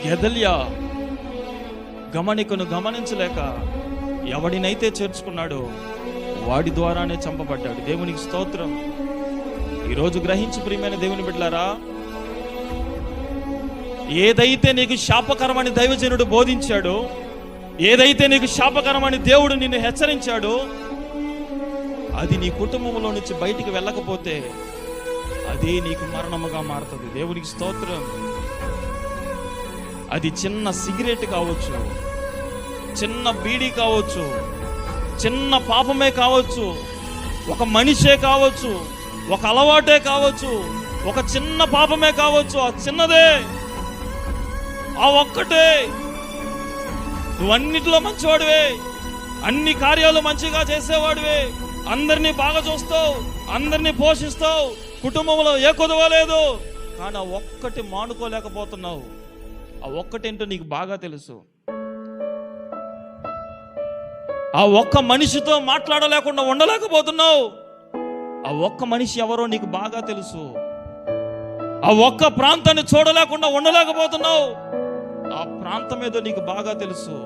గెదల్యా గమనికను గమనించలేక ఎవడినైతే చేర్చుకున్నాడో వాడి ద్వారానే చంపబడ్డాడు. దేవునికి స్తోత్రం. ఈరోజు గ్రహించి ప్రియమైన దేవుని బిడ్డలారా, ఏదైతే నీకు శాపకరమని దైవజనుడు బోధించాడో, ఏదైతే నీకు శాపకరమని దేవుడు నిన్ను హెచ్చరించాడో, అది నీ కుటుంబంలో నుంచి బయటికి వెళ్ళకపోతే అదే నీకు మరణముగా మారుతుంది. దేవునికి స్తోత్రం. అది చిన్న సిగరెట్ కావచ్చు, చిన్న బీడీ కావచ్చు, చిన్న పాపమే కావచ్చు, ఒక మనిషే కావచ్చు, ఒక అలవాటే కావచ్చు, ఒక చిన్న పాపమే కావచ్చు. ఆ చిన్నదే, ఆ ఒక్కటే. నువ్వు అన్నిటిలో మంచివాడివే, అన్ని కార్యాలు మంచిగా చేసేవాడివే, అందరినీ బాగా చూస్తావు, అందరినీ పోషిస్తావు, కుటుంబంలో ఏ కొదవ లేదు. కానీ ఆ ఒక్కటి మానుకోలేకపోతున్నావు. ఆ ఒక్కటేంటో నీకు బాగా తెలుసు. ఆ ఒక్క మనిషితో మాట్లాడలేకుండా ఉండలేకపోతున్నావు. ఆ ఒక్క మనిషి ఎవరో నీకు బాగా తెలుసు. ఆ ఒక్క ప్రాంతాన్ని చూడలేకుండా ఉండలేకపోతున్నావు. ఆ ప్రాంతం ఏదో నీకు బాగా తెలుసు.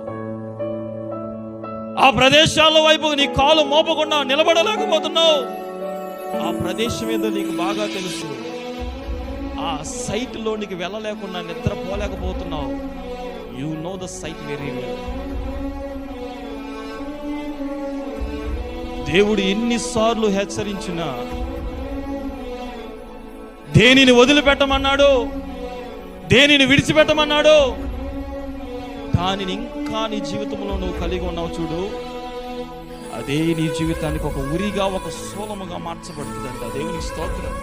ఆ ప్రదేశాల వైపు నీ కాలు మోపకుండా నిలబడలేకపోతున్నావు. ఆ ప్రదేశం ఏదో నీకు బాగా తెలుసు. ఆ సైట్లో నీకు వెళ్ళలేకుండా నిద్రపోలేకపోతున్నావు. You know the site very well. దేవుడు ఎన్నిసార్లు హెచ్చరించినా, దేనిని వదిలిపెట్టమన్నాడు, దేనిని విడిచిపెట్టమన్నాడు, దానిని ఇంకా నీ జీవితంలో నువ్వు కలిగి ఉన్నావు చూడు, అదే నీ జీవితానికి ఒక ఉరిగా, ఒక శూలముగా మార్చబడుతుందంట. దేవునికి స్తోత్రం.